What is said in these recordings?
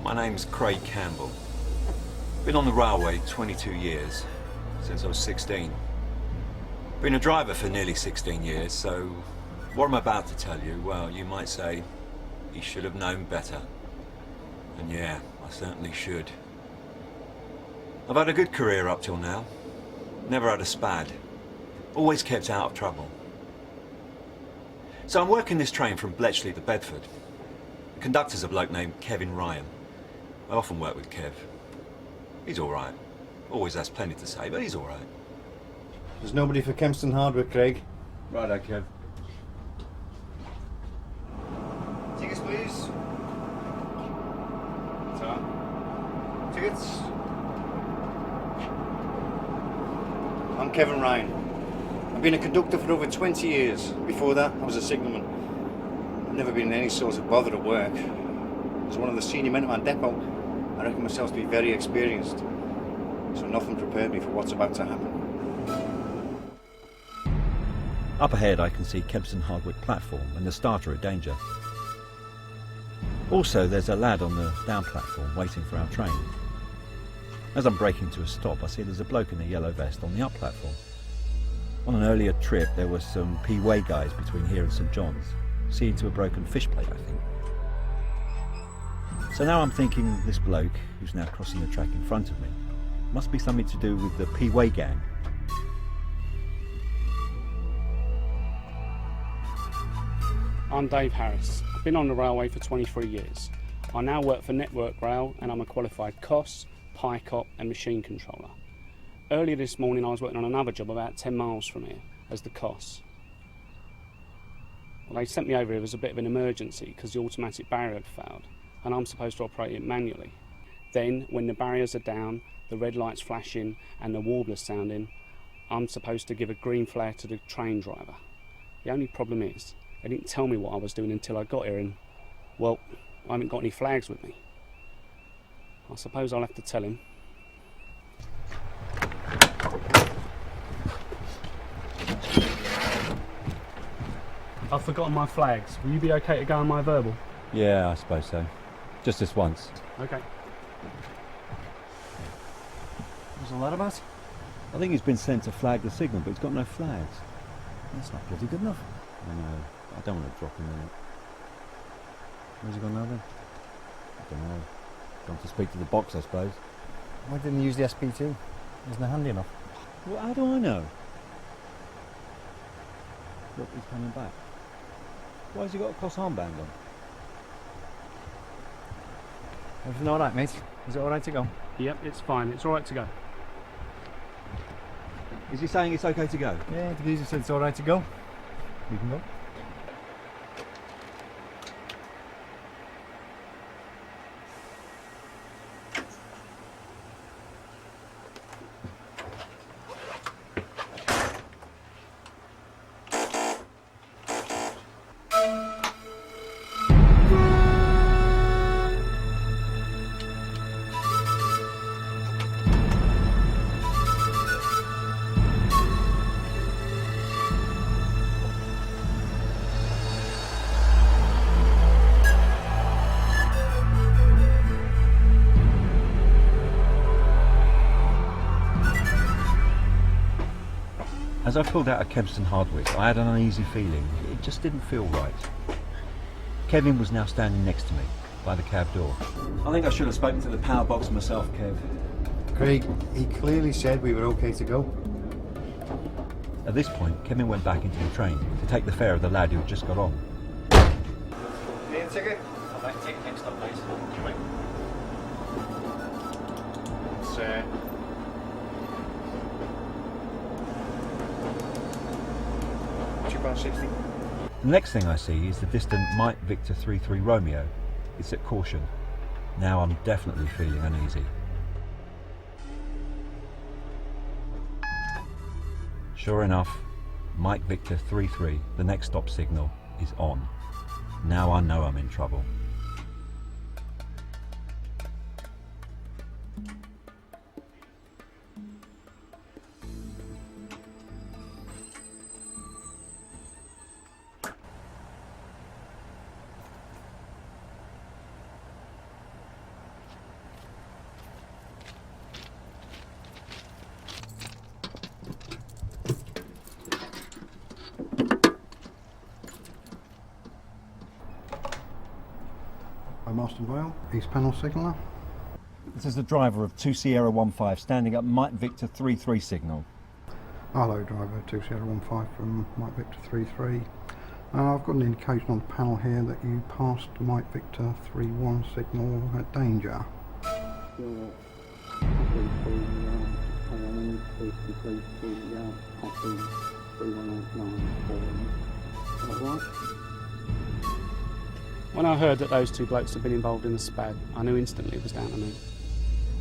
My name's Craig Campbell. Been on the railway 22 years, since I was 16. Been a driver for nearly 16 years, so what I'm about to tell you, well, you might say, he should have known better. And yeah, I certainly should. I've had a good career up till now. Never had a spad. Always kept out of trouble. So I'm working this train from Bletchley to Bedford. The conductor's a bloke named Kevin Ryan. I often work with Kev. He's all right. Always has plenty to say, but he's all right. There's nobody for Kempston Hardwick, Craig. Righto, Kev. Tickets, please. Tickets. I'm Kevin Ryan. I've been a conductor for over 20 years. Before that, I was a signalman. I've never been in any sort of bother at work. As one of the senior men at my depot, I reckon myself to be very experienced. So nothing prepared me for what's about to happen. Up ahead I can see Kempston Hardwick platform and the starter at danger. Also there's a lad on the down platform waiting for our train. As I'm braking to a stop I see there's a bloke in a yellow vest on the up platform. On an earlier trip there were some P-Way guys between here and St John's, seeing to a broken fish plate I think. So now I'm thinking this bloke, who's now crossing the track in front of me, must be something to do with the P-Way gang. I'm Dave Harris. I've been on the railway for 23 years. I now work for Network Rail and I'm a qualified COS, PICOP and machine controller. Earlier this morning I was working on another job about 10 miles from here as the COS. Well, they sent me over here as a bit of an emergency because the automatic barrier had failed and I'm supposed to operate it manually. Then, when the barriers are down, the red lights flashing and the warblers sounding, I'm supposed to give a green flare to the train driver. The only problem is, they didn't tell me what I was doing until I got here and, well, I haven't got any flags with me. I suppose I'll have to tell him. I've forgotten my flags. Will you be okay to go on my verbal? Yeah, I suppose so. Just this once. Okay. What's all that about? I think he's been sent to flag the signal, but he's got no flags. That's not bloody good enough. I know. I don't want to drop him in it. Where's he gone now then? I don't know. Gone to speak to the box, I suppose. Why didn't he use the SP2? Isn't it handy enough? Well, how do I know? Look, he's coming back. Why has he got a cross armband on? Everything alright, mate? Is it alright to go? Yep, it's fine. It's all right to go. Is he saying it's okay to go? Yeah, the geezer said it's alright to go. We can go. As I pulled out of Kempston Hardwick, I had an uneasy feeling. It just didn't feel right. Kevin was now standing next to me, by the cab door. I think I should have spoken to the power box myself, Kev. Craig, he clearly said we were okay to go. At this point, Kevin went back into the train to take the fare of the lad who had just got on. Need a ticket? I'd like to take next up, please. It's, £2.60. The next thing I see is the distant Mike Victor 33 Romeo. It's at caution. Now I'm definitely feeling uneasy. Sure enough, Mike Victor 33, the next stop signal, is on. Now I know I'm in trouble. Marston Vale, East Panel Signaller. This is the driver of 2 Sierra 15 standing at Mike Victor 33 signal. Hello driver, 2 Sierra 15 from Mike Victor 33. I've got an indication on the panel here that you passed Mike Victor 31 signal at danger. When I heard that those two blokes had been involved in the SPAD, I knew instantly it was down to me.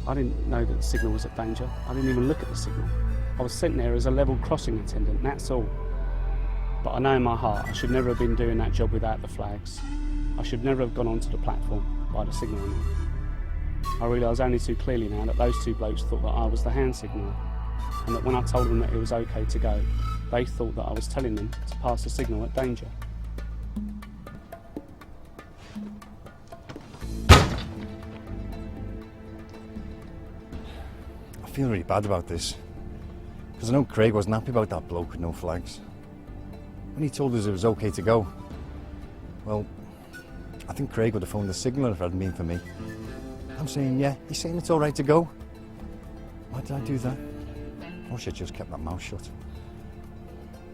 I didn't know that the signal was at danger. I didn't even look at the signal. I was sent there as a level crossing attendant, that's all. But I know in my heart I should never have been doing that job without the flags. I should never have gone onto the platform by the signalling. I realise only too clearly now that those two blokes thought that I was the hand signaller, and that when I told them that it was okay to go, they thought that I was telling them to pass the signal at danger. I feel really bad about this, because I know Craig wasn't happy about that bloke with no flags. When he told us it was okay to go, well, I think Craig would have phoned the signaller if it hadn't been for me. I'm saying, yeah, he's saying it's all right to go. Why did I do that? I wish I'd just kept my mouth shut.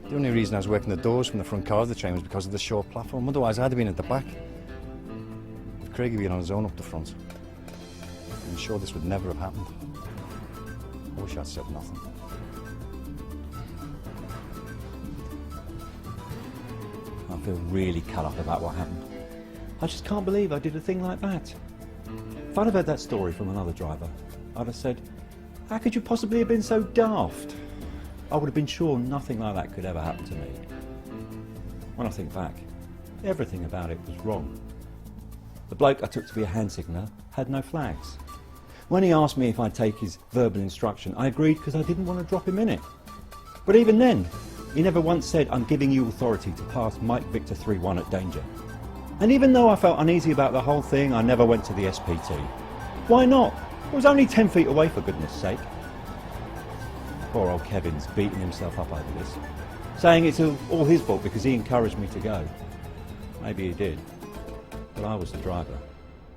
The only reason I was working the doors from the front car of the train was because of the short platform, otherwise I'd have been at the back. If Craig had been on his own up the front, I'm sure this would never have happened. I wish I'd said nothing. I feel really cut up about what happened. I just can't believe I did a thing like that. If I'd have heard that story from another driver, I'd have said, how could you possibly have been so daft? I would have been sure nothing like that could ever happen to me. When I think back, everything about it was wrong. The bloke I took to be a hand signaller had no flags. When he asked me if I'd take his verbal instruction, I agreed because I didn't want to drop him in it. But even then, he never once said, I'm giving you authority to pass Mike Victor 31 at danger. And even though I felt uneasy about the whole thing, I never went to the SPT. Why not? I was only 10 feet away, for goodness sake. Poor old Kevin's beating himself up over this, saying it's all his fault because he encouraged me to go. Maybe he did, but I was the driver.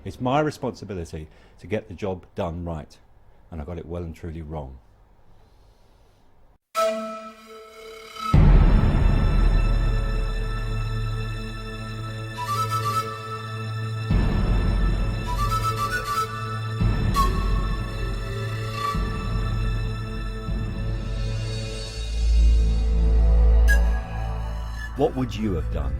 It's my responsibility to get the job done right, and I got it well and truly wrong. What would you have done?